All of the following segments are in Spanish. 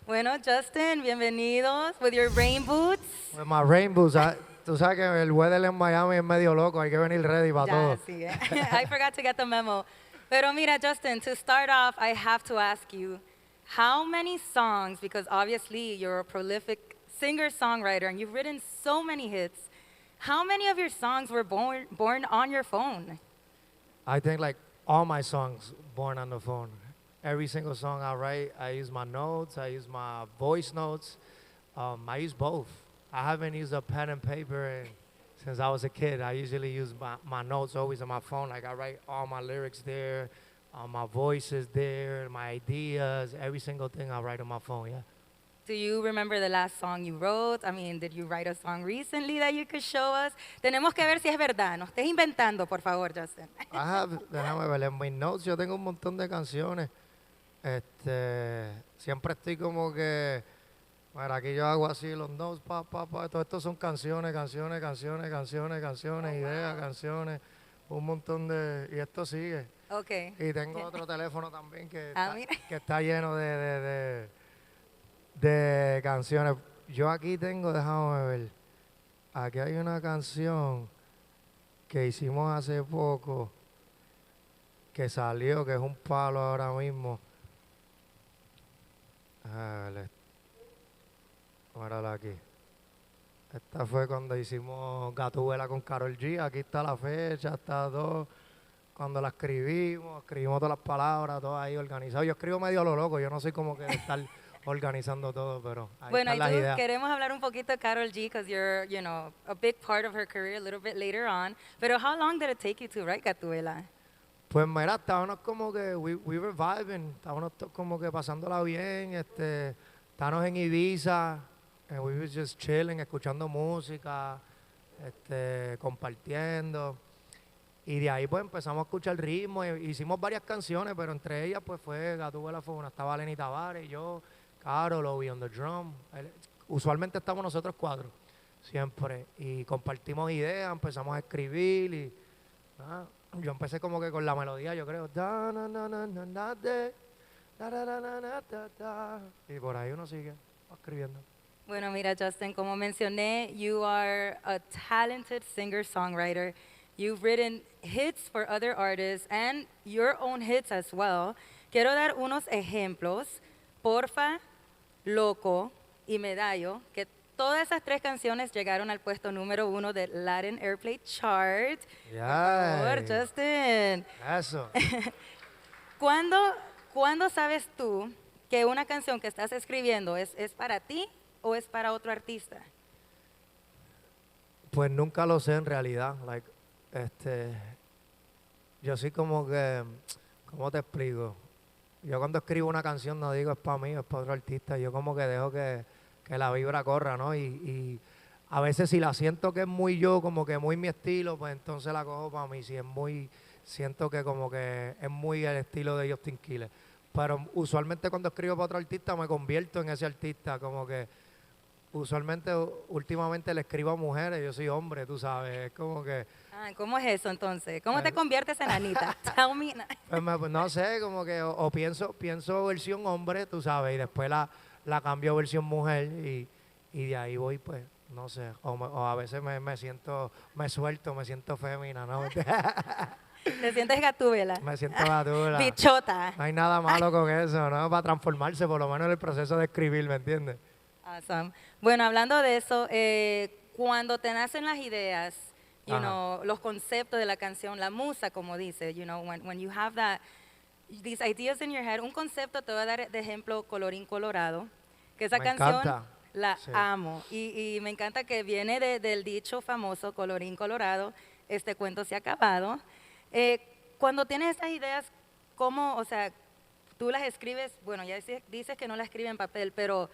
Bueno, Justin, bienvenidos with your rain boots. With my rainbows, tú sabes que el weather en Miami es medio loco, hay que venir ready para Ya, todo. sí, I forgot to get the memo. Pero mira, Justin, to start off, I have to ask you, how many songs, because obviously you're a prolific singer-songwriter and you've written so many hits, how many of your songs were born on your phone? I think like all my songs born on the phone. Every single song I write, I use my notes, I use my voice notes. I use both. I haven't used a pen and paper since I was a kid. I usually use my notes always on my phone. Like I write all my lyrics there, my voice is there, my ideas, every single thing I write on my phone, yeah. Do you remember the last song you wrote? I mean, did you write a song recently that you could show us? Tenemos que ver si es verdad. No estés inventando, por favor, Justin. Déjame ver, en mis notes yo tengo un montón de canciones. Siempre estoy como que, bueno, aquí yo hago así los notes, todo esto son canciones, ideas, canciones, un montón de, y esto sigue. Okay. Y tengo otro teléfono también Mira. que está lleno de canciones. Yo aquí tengo, déjame ver, aquí hay una canción que hicimos hace poco, que salió, que es un palo ahora mismo. Mírala aquí. Esta fue cuando hicimos Gatúbela con Karol G. Aquí está la fecha, está todo. Cuando la escribimos todas las palabras, todo ahí organizado. Yo escribo medio a lo loco, yo no soy como que de estar organizando todo, pero ahí Bueno, están y las tú ideas. queremos hablar un poquito de Karol G because you're, you know, a big part of her career a little bit later on. Pero how long did it take you to write Gatuela? Pues mira, estábamos como que, we were vibing, estábamos como que pasándola bien, estábamos en Ibiza, and we were just chilling, escuchando música, compartiendo. Y de ahí pues empezamos a escuchar ritmo, hicimos varias canciones, pero entre ellas pues fue Gatúbela, fue una, estaba Lenny Tavares, yo, Karol, Obi on the drum. Usualmente estamos nosotros cuatro, siempre, y compartimos ideas, empezamos a escribir y nada. Yo empecé como que con la melodía, yo creo. Da, na, na, na, na, na, de, da, da, da, da, da, da, da. Y por ahí uno sigue escribiendo. Bueno, mira, Justin, como mencioné, you are a talented singer-songwriter. You've written hits for other artists and your own hits as well. Quiero dar unos ejemplos. Porfa, Loco y Medallo, que todas esas tres canciones llegaron al puesto número 1 del Latin Airplay Chart. Por favor, Yay. Justin. Eso. ¿Cuándo, cuándo sabes tú que una canción que estás escribiendo es para ti o es para otro artista? Pues nunca lo sé en realidad. Like, yo soy como que, ¿cómo te explico? Yo cuando escribo una canción no digo es para mí, es para otro artista. Yo como que dejo que la vibra corra, ¿no? Y a veces si la siento que es muy yo, como que muy mi estilo, pues entonces la cojo para mí. Si es muy, siento que como que es muy el estilo de Justin Quiles. Pero usualmente cuando escribo para otro artista me convierto en ese artista, como que usualmente, últimamente le escribo a mujeres, yo soy hombre, tú sabes, es como que, ¿Cómo es eso entonces? ¿Cómo te pues, conviertes en Anita? Tell me. pues no sé, como que o pienso versión hombre, tú sabes, y después la cambio a versión mujer y de ahí voy, pues, no sé, o a veces me siento, me suelto, me siento fémina, ¿no? ¿Te sientes gatúbela? Me siento batula. Bichota. No hay nada malo con eso, ¿no? Para transformarse, por lo menos en el proceso de escribir, ¿me entiendes? Awesome. Bueno, hablando de eso, cuando te nacen las ideas, you Ajá. know, los conceptos de la canción, la musa, como dice, you know, when you have these ideas in your head, un concepto, te voy a dar de ejemplo Colorín Colorado, que esa Me canción encanta. la Sí. amo y me encanta que viene del dicho famoso Colorín Colorado, este cuento se ha acabado. Cuando tienes esas ideas, ¿cómo, o sea, tú las escribes, bueno, ya dices que no las escribes en papel, pero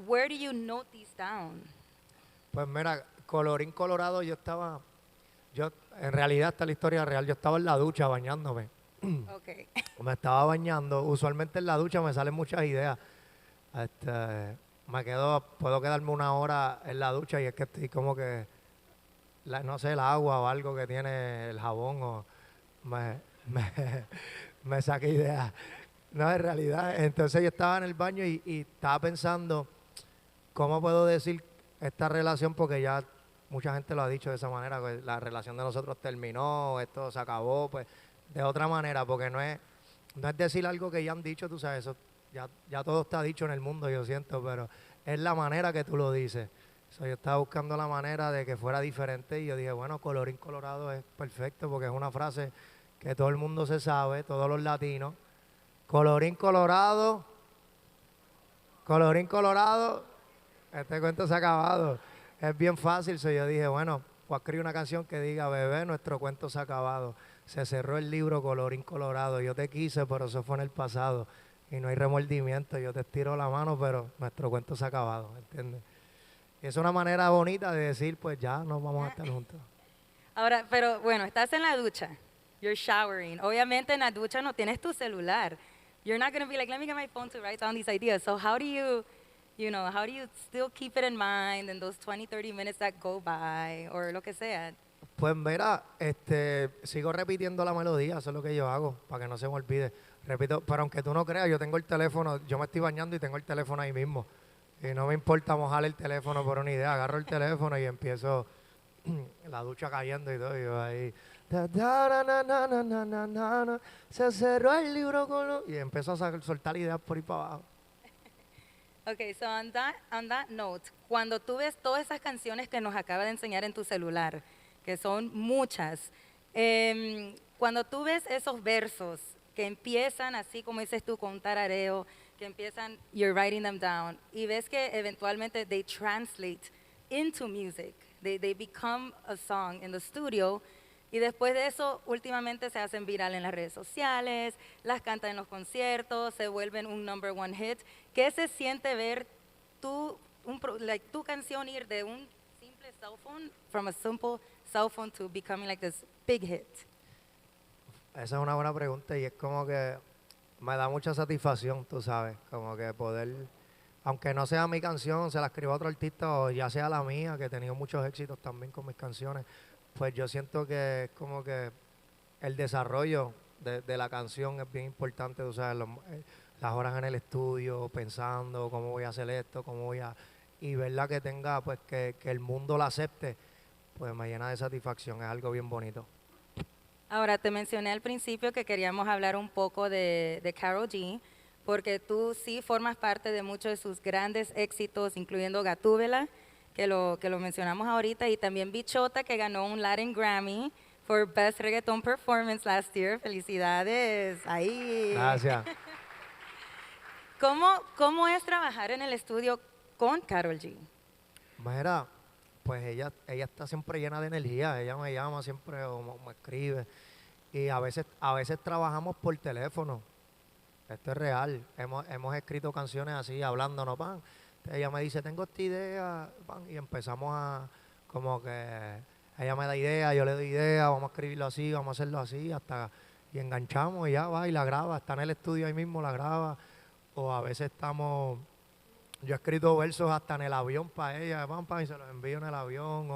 where do you note these down? Pues mira, colorín colorado, en realidad esta es la historia real, yo estaba en la ducha bañándome. Okay. Me estaba bañando, usualmente en la ducha me salen muchas ideas. Puedo quedarme una hora en la ducha y es que estoy como que, no sé, el agua o algo que tiene el jabón me, me, me saca ideas. No, en realidad, entonces yo estaba en el baño y estaba pensando cómo puedo decir esta relación, porque ya mucha gente lo ha dicho de esa manera, que la relación de nosotros terminó, esto se acabó, pues de otra manera, porque no es decir algo que ya han dicho, tú sabes, eso ya todo está dicho en el mundo, yo siento, pero es la manera que tú lo dices. So, yo estaba buscando la manera de que fuera diferente y yo dije, bueno, colorín colorado es perfecto porque es una frase que todo el mundo se sabe, todos los latinos. Colorín colorado, colorín colorado, este cuento se ha acabado. Es bien fácil, so yo dije, bueno, voy a escribir una canción que diga, bebé, nuestro cuento se ha acabado. Se cerró el libro colorín colorado. Yo te quise, pero eso fue en el pasado. Y no hay remordimiento. Yo te estiro la mano, pero nuestro cuento se ha acabado, ¿entiendes? Y es una manera bonita de decir, pues ya nos vamos a estar juntos. Ahora, pero bueno, estás en la ducha. You're showering. Obviamente en la ducha no tienes tu celular. You're not going to be like, let me get my phone to write down these ideas. So how do how do you still keep it in mind in those 20, 30 minutes that go by or lo que sea? Pues mira, sigo repitiendo la melodía, eso es lo que yo hago, para que no se me olvide. Repito, pero aunque tú no creas, yo tengo el teléfono, yo me estoy bañando y tengo el teléfono ahí mismo. Y no me importa mojar el teléfono por una idea, agarro el teléfono y empiezo la ducha cayendo y todo, y yo ahí. Se cerró el libro y empiezo a soltar ideas por ahí para abajo. Okay, so on that note, cuando tú ves todas esas canciones que nos acaba de enseñar en tu celular, que son muchas, cuando tú ves esos versos que empiezan así como dices tú con un tarareo, que empiezan, you're writing them down, y ves que eventualmente they translate into music, they become a song in the studio, y después de eso últimamente se hacen viral en las redes sociales, las cantan en los conciertos, se vuelven un number one hit. ¿Qué se siente ver tu canción ir de un simple cell phone, from a simple cell phone to becoming like this big hit? Esa es una buena pregunta y es como que me da mucha satisfacción, tú sabes, como que poder, aunque no sea mi canción, se la escriba a otro artista o ya sea la mía, que he tenido muchos éxitos también con mis canciones, pues yo siento que es como que el desarrollo de la canción es bien importante, tú sabes, las horas en el estudio, pensando cómo voy a hacer esto, y verla que tenga, pues que el mundo la acepte, pues me llena de satisfacción, es algo bien bonito. Ahora, te mencioné al principio que queríamos hablar un poco de Karol G, porque tú sí formas parte de muchos de sus grandes éxitos, incluyendo Gatúbela, que lo mencionamos ahorita, y también Bichota, que ganó un Latin Grammy for Best Reggaeton Performance last year. ¡Felicidades! Ahí. Gracias. ¿Cómo es trabajar en el estudio con Karol G? Mira, pues ella está siempre llena de energía, ella me llama siempre o me escribe y a veces trabajamos por teléfono, esto es real, hemos escrito canciones así, hablándonos, pan. Ella me dice, tengo esta idea, pan, y empezamos como que, ella me da idea, yo le doy idea, vamos a escribirlo así, vamos a hacerlo así, y enganchamos y ya va y la graba, está en el estudio ahí mismo, la graba, o a veces yo he escrito versos hasta en el avión para ella, y se los envío en el avión,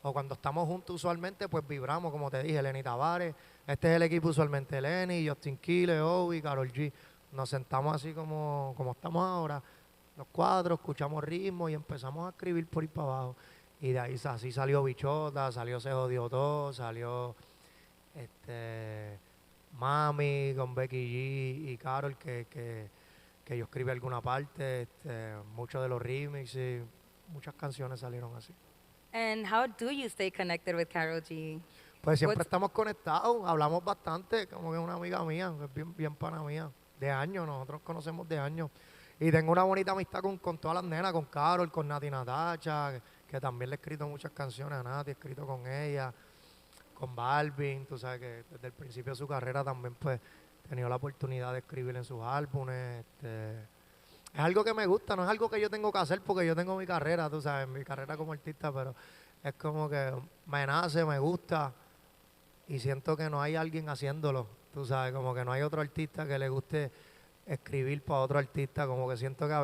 o cuando estamos juntos usualmente, pues vibramos, como te dije, Lenny Tavares, este es el equipo usualmente, Lenny, Justin Quiles, Obi, Karol G, nos sentamos así como estamos ahora, los cuatro, escuchamos ritmo y empezamos a escribir por ahí para abajo, y de ahí así salió Bichota, salió Se Jodió Todo, salió Mami con Becky G y Karol, que yo escribí alguna parte, muchos de los remixes, muchas canciones salieron así. And how do you stay connected with Karol G? Pues siempre What's- estamos conectados, hablamos bastante, como que es una amiga mía, es bien pana mía, de años, nosotros conocemos de años. Y tengo una bonita amistad con todas las nenas, con Karol, con Nati Natacha, que también le he escrito muchas canciones a Nati, he escrito con ella, con Balvin, tú sabes que desde el principio de su carrera también pues he tenido la oportunidad de escribir en sus álbumes. Es algo que me gusta, no es algo que yo tengo que hacer porque yo tengo mi carrera, tú sabes, mi carrera como artista, pero es como que me nace, me gusta y siento que no hay alguien haciéndolo, tú sabes, como que no hay otro artista que le guste escribir para otro artista, como que siento que a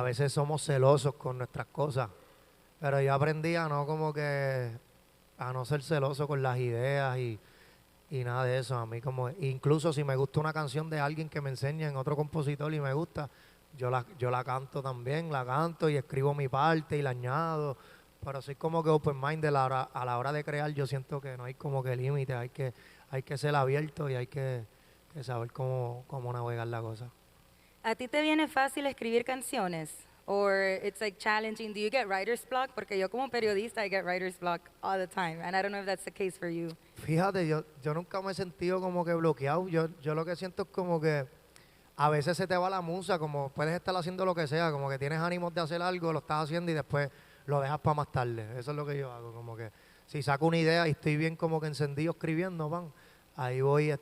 veces somos celosos con nuestras cosas, pero yo aprendí a no como que a no ser celoso con las ideas y nada de eso. A mí como, incluso si me gusta una canción de alguien que me enseña en otro compositor y me gusta, yo la canto también, la canto y escribo mi parte y la añado. Pero soy como que open mind a la hora de crear, yo siento que no hay como que límite, hay que ser abierto y hay que saber cómo navegar la cosa. ¿A ti te viene fácil escribir canciones? Or it's like challenging? Do you get writer's block? Porque yo como periodista, I get writer's block all the time. And I don't know if that's the case for you. Fíjate, yo nunca me he sentido como que bloqueado. Yo lo que siento es como que a veces se te va la musa, como puedes estar haciendo lo que sea, como que tienes ánimos de hacer algo, lo estás haciendo y después lo dejas para más tarde. Eso es lo que yo hago, como que si saco una idea y estoy bien como que encendido escribiendo, pan, ahí voy,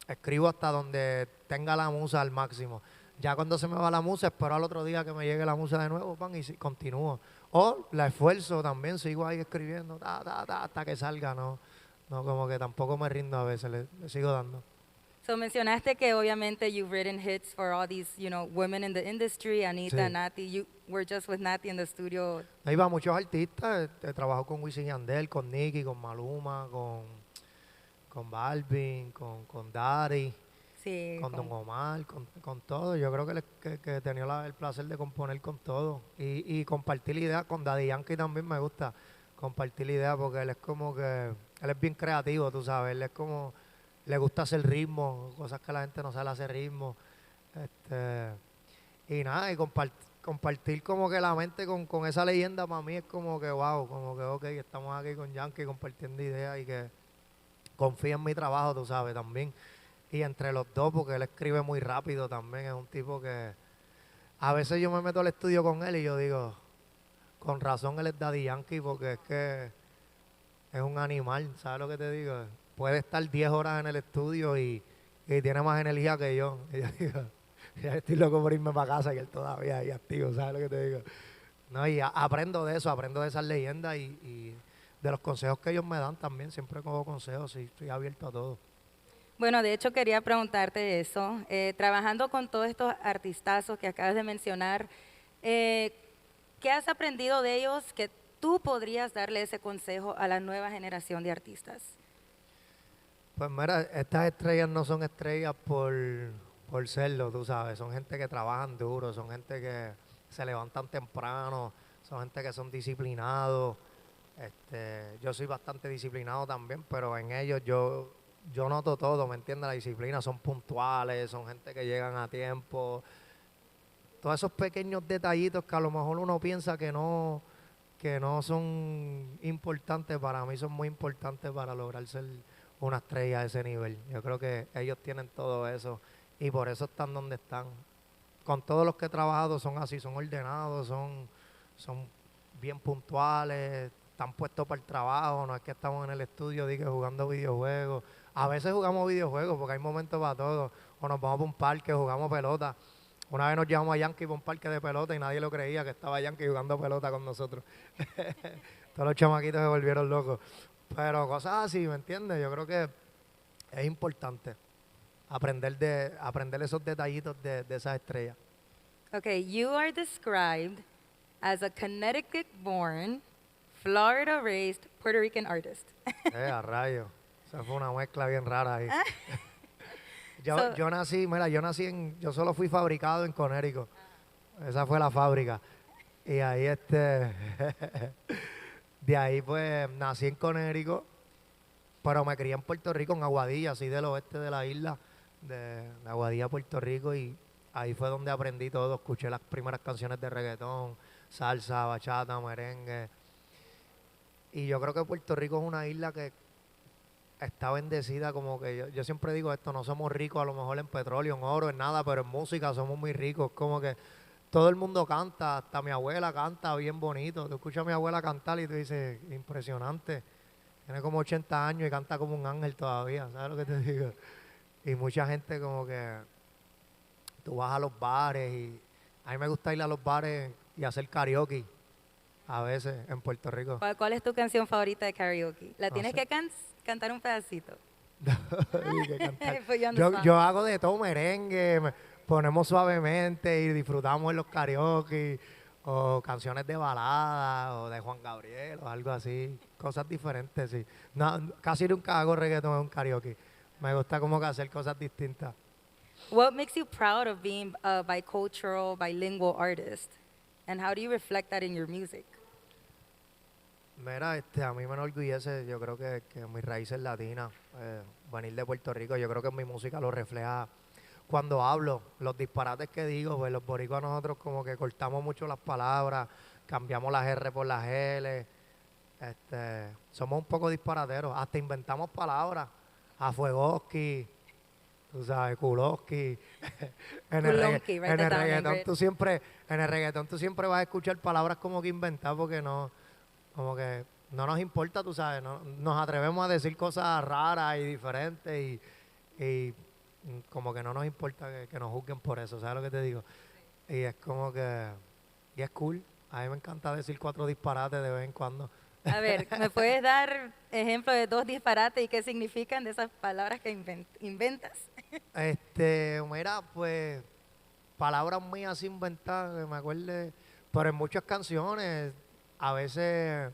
escribo hasta donde tenga la musa al máximo. Ya cuando se me va la musa, espero al otro día que me llegue la musa de nuevo, pan, y continúo. O la esfuerzo también, sigo ahí escribiendo, hasta que salga, no, no, como que tampoco me rindo a veces, le sigo dando. So mencionaste que obviamente you've written hits for all these, women in the industry, Anita, Sí. Nati. You were just with Nati in the studio. Ahí va muchos artistas, he trabajado con Wisin y Yandel, con Nicky, con Maluma, con Balvin, con Daddy, Sí, con Don Omar, con todo. Yo creo que he tenido el placer de componer con todo y compartir ideas con Daddy Yankee también me gusta compartir ideas porque él es como que, él es bien creativo, tú sabes, él es como, le gusta hacer ritmo, cosas que la gente no sabe hacer ritmo. Este, y nada, y compartir como que la mente con esa leyenda para mí es como que wow, como que ok, estamos aquí con Yankee compartiendo ideas y que confía en mi trabajo, tú sabes, también. Y entre los dos, porque él escribe muy rápido también, es un tipo que a veces yo me meto al estudio con él y yo digo, con razón él es Daddy Yankee porque es que es un animal, ¿sabes lo que te digo? Puede estar 10 horas en el estudio y tiene más energía que yo. Y yo digo, ya estoy loco por irme para casa y él todavía ahí activo, ¿sabes lo que te digo? No, y aprendo de eso, aprendo de esas leyendas y de los consejos que ellos me dan también, siempre cojo consejos y estoy abierto a todo. Bueno, de hecho quería preguntarte eso. Trabajando con todos estos artistazos que acabas de mencionar, eh, ¿qué has aprendido de ellos que tú podrías darle ese consejo a la nueva generación de artistas? Pues mira, estas estrellas no son estrellas por serlo, tú sabes, son gente que trabajan duro, son gente que se levantan temprano, son gente que son disciplinados. Yo soy bastante disciplinado también, pero en ellos yo noto todo, ¿me entiendes? La disciplina, son puntuales, son gente que llegan a tiempo. Todos esos pequeños detallitos que a lo mejor uno piensa que no son importantes, para mí son muy importantes para lograr ser una estrella de ese nivel. Yo creo que ellos tienen todo eso y por eso están donde están. Con todos los que he trabajado son así, son ordenados, son bien puntuales, están puestos para el trabajo, no es que estamos en el estudio que jugando videojuegos. A veces jugamos videojuegos porque hay momentos para todo. O nos vamos para un parque, jugamos pelota. Una vez nos llevamos a Yankee para un parque de pelota y nadie lo creía que estaba Yankee jugando pelota con nosotros. Todos los chamaquitos se volvieron locos. Pero cosas así, ¿me entiendes? Yo creo que es importante aprender esos detallitos de esas estrellas. Okay, you are described as a Connecticut-born, Florida-raised Puerto Rican artist. A rayo. Esa fue una mezcla bien rara ahí. So- Yo nací, mira, yo solo fui fabricado en Connecticut. Esa fue la fábrica. Y ahí de ahí pues nací en Connecticut, pero me crié en Puerto Rico, en Aguadilla, así del oeste de la isla, de Aguadilla, Puerto Rico, y ahí fue donde aprendí todo. Escuché las primeras canciones de reggaetón, salsa, bachata, merengue. Y yo creo que Puerto Rico es una isla que está bendecida, como que yo siempre digo esto, no somos ricos a lo mejor en petróleo, en oro, en nada, pero en música somos muy ricos, como que todo el mundo canta, hasta mi abuela canta bien bonito. Tú escuchas a mi abuela cantar y tú dices, impresionante, tiene como 80 años y canta como un ángel todavía, ¿sabes lo que te digo? Y mucha gente como que tú vas a los bares y a mí me gusta ir a los bares y hacer karaoke a veces en Puerto Rico. ¿Cuál es tu canción favorita de karaoke? ¿La No tienes sé. que cantar un pedacito? Y que cantar. Put you on the Yo, spot. yo hago de todo merengue, ponemos suavemente y disfrutamos en los karaoke. o canciones de balada, o de Juan Gabriel, o algo así, cosas diferentes, sí. No, casi nunca hago reggaetón en un karaoke. Me gusta como que hacer cosas distintas. What makes you proud of being a bicultural, bilingual artist? And how do you reflect that in your music? Mira, a mí me enorgullece, yo creo que mis raíces latinas, venir de Puerto Rico, yo creo que mi música lo refleja cuando hablo, los disparates que digo, pues los boricuas nosotros como que cortamos mucho las palabras, cambiamos las R por las L, somos un poco disparateros, hasta inventamos palabras, a fuegoski, tú sabes, kuloski. Kulonki, write En that el down, reggaetón Ingrid. en el reggaetón tú siempre vas a escuchar palabras como que inventadas porque no, como que no nos importa, tú sabes, no, nos atrevemos a decir cosas raras y diferentes y como que no nos importa que nos juzguen por eso, ¿sabes lo que te digo? Y es como que, y es cool, a mí me encanta decir 4 disparates de vez en cuando. A ver, ¿me puedes dar ejemplo de 2 disparates y qué significan de esas palabras que inventas? Mira, pues, palabras mías inventadas, que me acuerde, pero en muchas canciones, a veces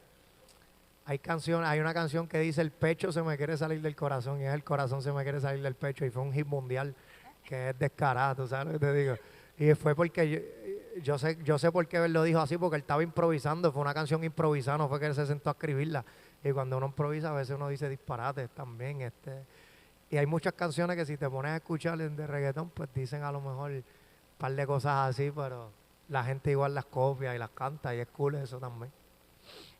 hay una canción que dice el pecho se me quiere salir del corazón y es el corazón se me quiere salir del pecho y fue un hit mundial que es descarado, ¿tú sabes lo que te digo? Y fue porque yo sé por qué él lo dijo así, porque él estaba improvisando, fue una canción improvisada, no fue que él se sentó a escribirla. Y cuando uno improvisa a veces uno dice disparates también, y hay muchas canciones que si te pones a escuchar de reggaetón, pues dicen a lo mejor un par de cosas así, pero la gente igual las copia y las canta y es cool eso también.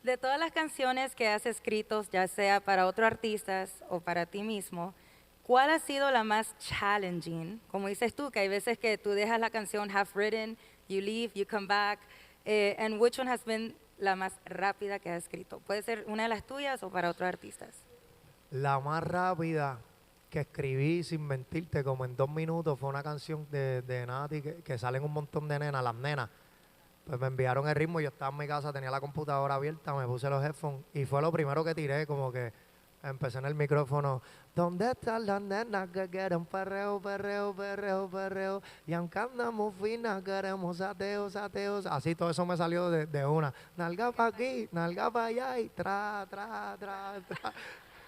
De todas las canciones que has escrito, ya sea para otros artistas o para ti mismo, ¿cuál ha sido la más challenging? Como dices tú, que hay veces que tú dejas la canción half written, you leave, you come back, and which one has been la más rápida que has escrito? Puede ser una de las tuyas o para otros artistas. La más rápida que escribí, sin mentirte, como en 2 minutos, fue una canción de Nati que salen un montón de nenas, las nenas. Pues me enviaron el ritmo, yo estaba en mi casa, tenía la computadora abierta, me puse los headphones y fue lo primero que tiré, como que empecé en el micrófono. ¿Dónde están las nenas que quieren perreo, perreo, perreo, perreo? Y aunque andamos finas, queremos sateos, sateos. Así todo eso me salió de una. Nalga para aquí, nalga para allá y tra, tra, tra, tra.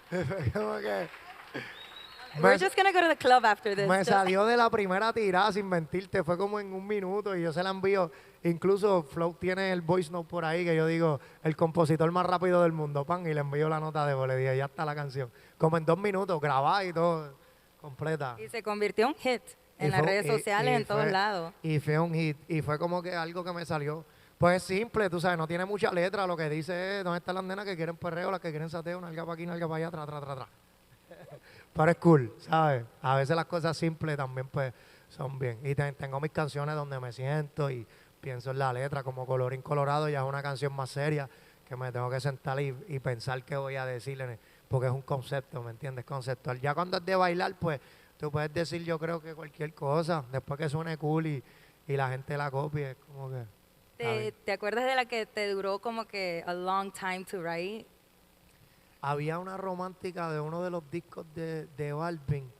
Fue como que We're me, just gonna go to the club after this. me Just- salió de la primera tirada sin mentirte, fue como en 1 minuto y yo se la envío. Incluso Flow tiene el voice note por ahí que yo digo, el compositor más rápido del mundo, pan, y le envío la nota de voz, le dije, ya está la canción. Como en 2 minutos, grabada y todo, completa. Y se convirtió en un hit Y en las fue- redes sociales, en todos fue- lados. Y fue un hit, y fue como que algo que me salió. Pues es simple, tú sabes, no tiene mucha letra, lo que dice es, ¿dónde están las nenas que quieren perreo, las que quieren sateo, nalga para aquí, nalga para allá, tra, tra, tra, tra? Pero es cool, ¿sabes? A veces las cosas simples también pues son bien. Y tengo mis canciones donde me siento y pienso en la letra, como Colorín Colorado, ya es una canción más seria que me tengo que sentar y pensar qué voy a decirle, porque es un concepto, ¿me entiendes? Conceptual. Ya cuando es de bailar, pues tú puedes decir yo creo que cualquier cosa, después que suene cool y la gente la copie, es como que... está bien. ¿Te acuerdas de la que te duró como que a long time to write? Había una romántica de uno de los discos de Balvin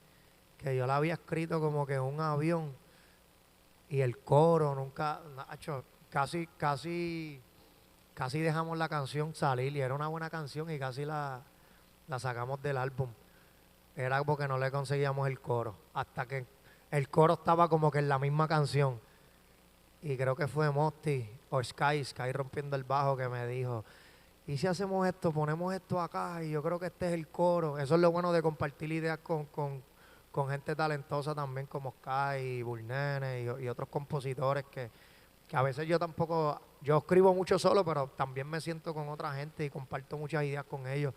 que yo la había escrito como que en un avión y el coro nunca, nacho, casi dejamos la canción salir y era una buena canción y casi la sacamos del álbum. Era porque no le conseguíamos el coro, hasta que el coro estaba como que en la misma canción y creo que fue Mosty o Sky rompiendo el bajo que me dijo, ¿y si hacemos esto, ponemos esto acá y yo creo que este es el coro? Eso es lo bueno de compartir ideas con gente talentosa también como Sky, Burnene y otros compositores que a veces yo tampoco, yo escribo mucho solo, pero también me siento con otra gente y comparto muchas ideas con ellos.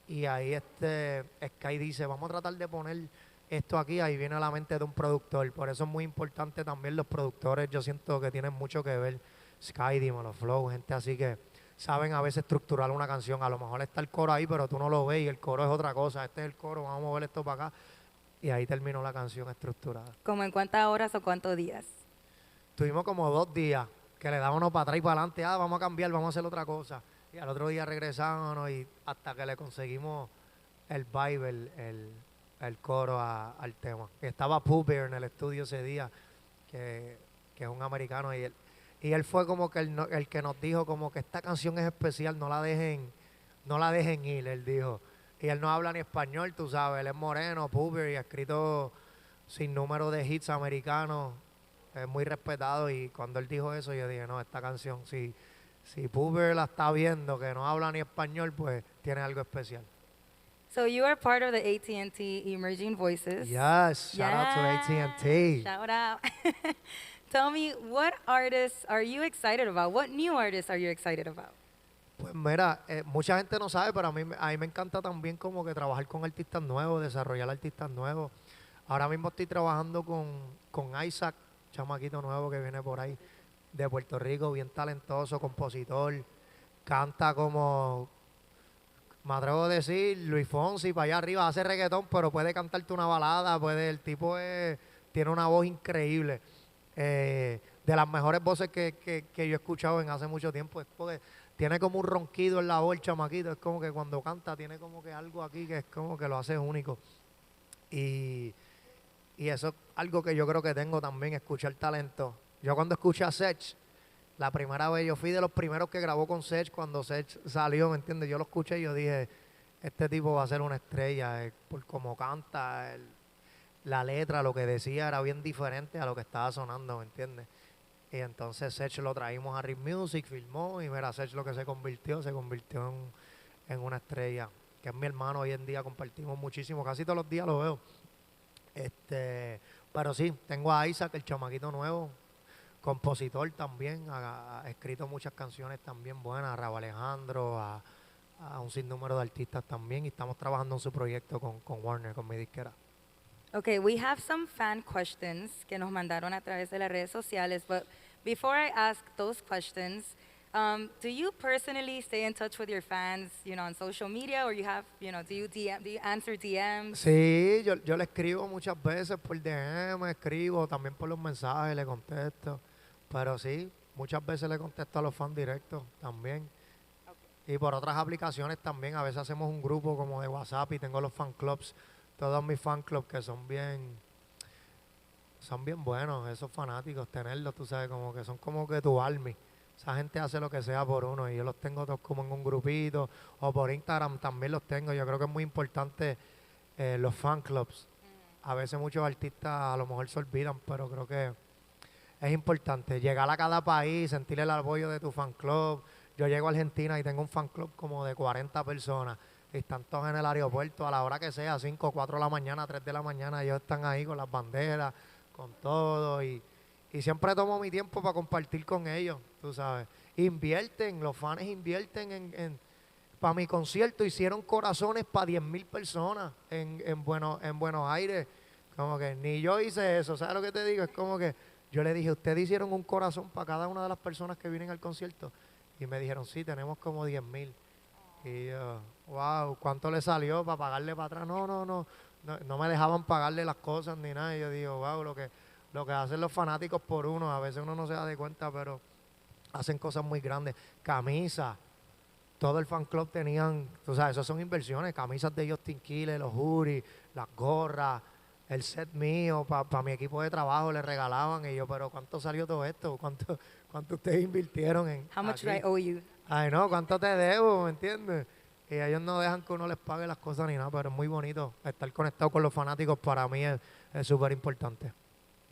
Y ahí Sky dice, vamos a tratar de poner esto aquí, ahí viene a la mente de un productor. Por eso es muy importante también los productores, yo siento que tienen mucho que ver. Sky, Dímelo Flow, gente así que saben a veces estructurar una canción. A lo mejor está el coro ahí, pero tú no lo ves y el coro es otra cosa. Este es el coro, vamos a mover esto para acá. Y ahí terminó la canción estructurada. ¿Como en cuántas horas o cuántos días? Tuvimos como 2 días que le dábamos para atrás y para adelante. Ah, vamos a cambiar, vamos a hacer otra cosa. Y al otro día regresábamos y hasta que le conseguimos el vibe, el coro al tema. Y estaba Pooh Bear en el estudio ese día, que es un americano. Y Y él fue como que el que nos dijo como que esta canción es especial, no la dejen ir, él dijo. Y él no habla ni español, tú sabes, él es moreno, puber y ha escrito sin número de hits americanos, es muy respetado y cuando él dijo eso yo dije, no, esta canción, si Puber la está viendo que no habla ni español, pues tiene algo especial. So you are part of the AT&T Emerging Voices. Yes, shout out to Yeah, AT&T. shout out. Tell me, what artists are you excited about? What new artists are you excited about? Pues mira, mucha gente no sabe, pero a mí me encanta también como que trabajar con artistas nuevos, desarrollar artistas nuevos. Ahora mismo estoy trabajando con Isaac, chamaquito nuevo que viene por ahí, de Puerto Rico, bien talentoso, compositor, canta como, me atrevo a decir, Luis Fonsi, para allá arriba, hace reggaetón, pero puede cantarte una balada, el tipo tiene una voz increíble. De las mejores voces que yo he escuchado en hace mucho tiempo, es porque tiene como un ronquido en la voz el chamaquito, es como que cuando canta tiene como que algo aquí que es como que lo hace único. Y, y eso es algo que yo creo que tengo también, escuchar talento. Yo cuando escuché a Sech, la primera vez, yo fui de los primeros que grabó con Sech cuando Sech salió, ¿me entiendes? Yo lo escuché y yo dije, este tipo va a ser una estrella, por cómo canta, la letra, lo que decía era bien diferente a lo que estaba sonando, ¿me entiendes? Y entonces Sech lo traímos a Rip Music, filmó y mira, Sech lo que se convirtió en una estrella, que es mi hermano hoy en día, compartimos muchísimo, casi todos los días lo veo. Pero sí, tengo a Isaac, el chamaquito nuevo, compositor también, ha escrito muchas canciones también buenas, a Rauw Alejandro, a un sinnúmero de artistas también, y estamos trabajando en su proyecto con Warner, con mi disquera. Okay, we have some fan questions que nos mandaron a través de las redes sociales, but before I ask those questions, do you personally stay in touch with your fans, on social media, or do you answer DMs? Sí, yo le escribo muchas veces por DM, escribo también por los mensajes, le contesto. Pero sí, muchas veces le contesto a los fans directos también. Y por otras aplicaciones también, a veces hacemos un grupo como de WhatsApp y tengo los fan clubs, todos mis fan clubs que son bien buenos, esos fanáticos, tenerlos, tú sabes, como que son como que tu army. Esa gente hace lo que sea por uno y yo los tengo todos como en un grupito o por Instagram también los tengo. Yo creo que es muy importante los fan clubs. A veces muchos artistas a lo mejor se olvidan, pero creo que es importante llegar a cada país, sentir el apoyo de tu fan club. Yo llego a Argentina y tengo un fan club como de 40 personas. Y están todos en el aeropuerto a la hora que sea, 5, 4 de la mañana, 3 de la mañana. Ellos están ahí con las banderas, con todo. Y siempre tomo mi tiempo para compartir con ellos, tú sabes. Invierten, los fans invierten para mi concierto. Hicieron corazones para 10,000 personas en Buenos Aires. Como que ni yo hice eso, ¿sabes lo que te digo? Es como que yo le dije, ¿ustedes hicieron un corazón para cada una de las personas que vienen al concierto? Y me dijeron, sí, tenemos como 10,000. Y yo, wow, ¿cuánto le salió para pagarle para atrás? No me dejaban pagarle las cosas ni nada. Y yo digo, wow, lo que hacen los fanáticos por uno, a veces uno no se da de cuenta, pero hacen cosas muy grandes. Camisas, todo el fan club tenían, tú sabes, esas son inversiones, camisas de Justin Quiles, los hoodies, las gorras, el set mío, para mi equipo de trabajo le regalaban y yo, pero ¿cuánto salió todo esto? ¿Cuánto ustedes invirtieron en How much aquí? do I owe you? Ay, no, ¿cuánto te debo? ¿Me entiendes? Y ellos no dejan que uno les pague las cosas ni nada, pero es muy bonito estar conectado con los fanáticos, para mí es súper importante.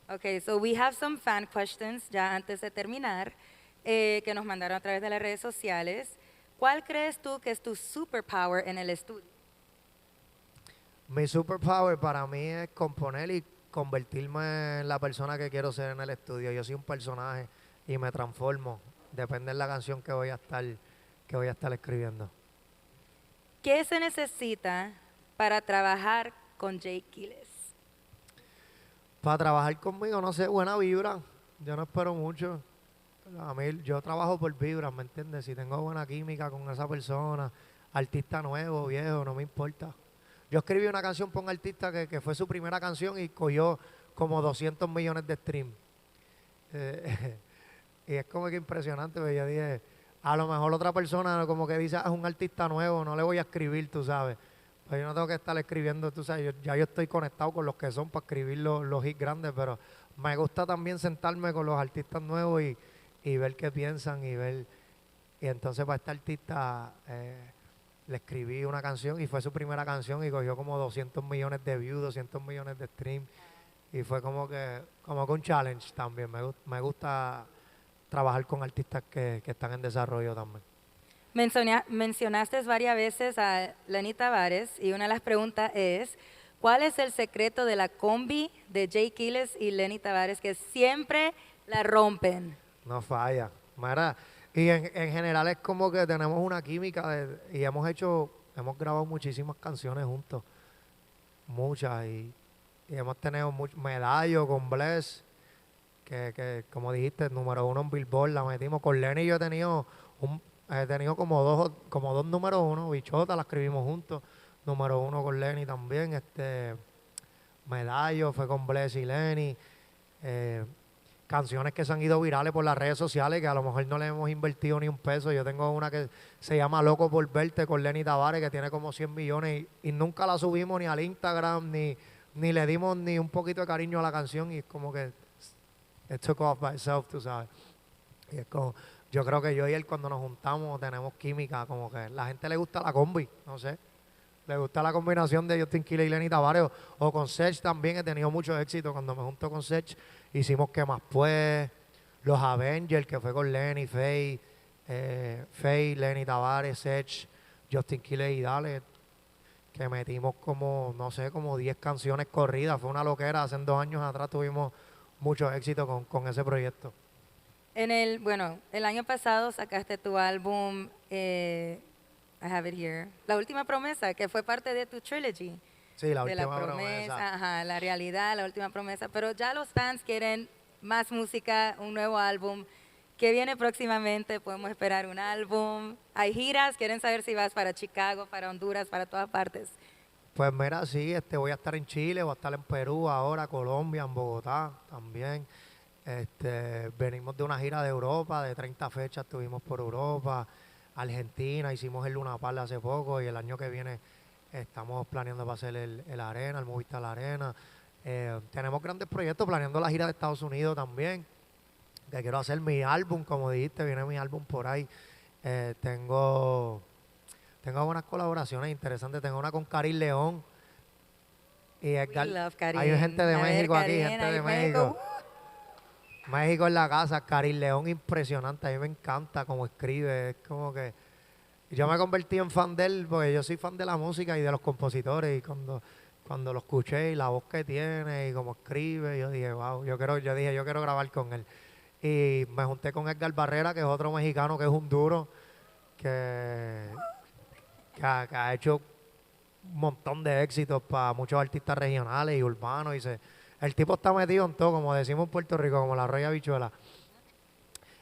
Okay, so we have some fan questions ya antes de terminar que nos mandaron a través de las redes sociales. ¿Cuál crees tú que es tu superpower en el estudio? Mi superpower para mí es componer y convertirme en la persona que quiero ser en el estudio. Yo soy un personaje y me transformo. Depende de la canción que voy a estar escribiendo. ¿Qué se necesita para trabajar con Jake Quiles? Para trabajar conmigo, no sé, buena vibra. Yo no espero mucho. A mí, yo trabajo por vibras, ¿me entiendes? Si tengo buena química con esa persona, artista nuevo, viejo, no me importa. Yo escribí una canción para un artista que fue su primera canción y cogió como 200 millones de streams. Y es como que impresionante, porque yo dije, a lo mejor otra persona como que dice, es un artista nuevo, no le voy a escribir, tú sabes. Pues yo no tengo que estar escribiendo, tú sabes, yo estoy conectado con los que son para escribir los hits grandes, pero me gusta también sentarme con los artistas nuevos y ver qué piensan y entonces para esta artista le escribí una canción y fue su primera canción y cogió como 200 millones de views, 200 millones de streams y fue como que un challenge también. Me gusta trabajar con artistas que están en desarrollo también. Mencionaste varias veces a Lenny Tavares y una de las preguntas es, ¿cuál es el secreto de la combi de Jay Quiles y Lenny Tavares que siempre la rompen? No falla. Mira, y en general es como que tenemos una química y hemos grabado muchísimas canciones juntos, muchas, y hemos tenido medallo con Bless, que como dijiste, número 1 en Billboard, la metimos. Con Lenny yo he tenido como dos número 1, Bichota, la escribimos juntos, número 1 con Lenny también, medallo fue con Bless y Lenny. Canciones que se han ido virales por las redes sociales que a lo mejor no le hemos invertido ni un peso. Yo tengo una que se llama Loco por Verte con Lenny Tavares que tiene como 100 millones y nunca la subimos ni al Instagram ni le dimos ni un poquito de cariño a la canción y es como que it took off by itself, tú sabes. Y es como, yo creo que yo y él cuando nos juntamos tenemos química, como que la gente le gusta la combi, no sé. Le gusta la combinación de Justin Quiles y Lenny Tavares o con Sech también. He tenido mucho éxito cuando me junto con Sech. Hicimos ¿Qué más pues? Los Avengers, que fue con Lenny, Faye, Lenny Tavares, Sech, Justin Quiles y Dale, que metimos como, no sé, como 10 canciones corridas. Fue una loquera. Hace 2 años atrás tuvimos mucho éxito con ese proyecto. El año pasado sacaste tu álbum, I have it here, La Última Promesa, que fue parte de tu trilogy. Sí, La De Última la Promesa. ajá, la realidad, La Última Promesa. Pero ya los fans quieren más música, un nuevo álbum. ¿Qué viene próximamente? ¿Podemos esperar un álbum? ¿Hay giras? ¿Quieren saber si vas para Chicago, para Honduras, para todas partes? Pues mira, sí, voy a estar en Chile, voy a estar en Perú ahora, Colombia, en Bogotá también. Venimos de una gira de Europa, de 30 fechas estuvimos por Europa, Argentina, hicimos el Luna Park hace poco y el año que viene estamos planeando para hacer el Arena, el Movistar Arena. Tenemos grandes proyectos, planeando la gira de Estados Unidos también, que quiero hacer mi álbum, como dijiste, viene mi álbum por ahí. Tengo buenas colaboraciones interesantes, tengo una con Karin León y Edgar. We love Karin. Hay gente de A ver, México aquí, Karin, gente ahí de México. México en la casa, Karin León impresionante, a mí me encanta cómo escribe, es como que yo me convertí en fan de él porque yo soy fan de la música y de los compositores y cuando lo escuché y la voz que tiene y cómo escribe, yo dije, wow, yo quiero grabar con él. Y me junté con Edgar Barrera, que es otro mexicano que es un duro, que ha hecho un montón de éxitos para muchos artistas regionales y urbanos. El tipo está metido en todo, como decimos en Puerto Rico, como la roya bichuela.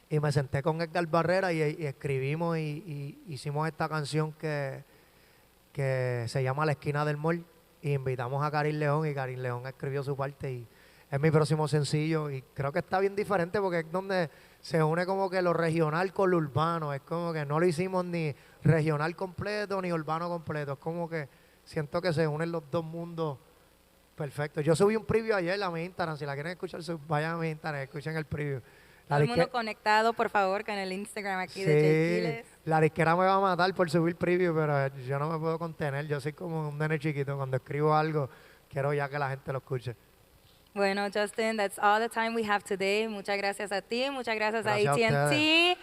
Y me senté con Edgar Barrera y escribimos y hicimos esta canción que se llama La Esquina del Mall. Y invitamos a Karin León y Karin León escribió su parte y es mi próximo sencillo. Y creo que está bien diferente porque es donde se une como que lo regional con lo urbano. Es como que no lo hicimos ni regional completo ni urbano completo. Es como que siento que se unen los dos mundos perfectos. Yo subí un preview ayer a mi Instagram. Si la quieren escuchar, vayan a mi Instagram, escuchen el preview. Todo el mundo conectado, por favor, con el Instagram aquí Sí, de Jay Quiles. la disquera me va a matar por subir preview, pero yo no me puedo contener. Yo soy como un nene chiquito. Cuando escribo algo, quiero ya que la gente lo escuche. Bueno, Justin, that's all the time we have today. Muchas gracias a ti, muchas gracias a Gracias a AT&T.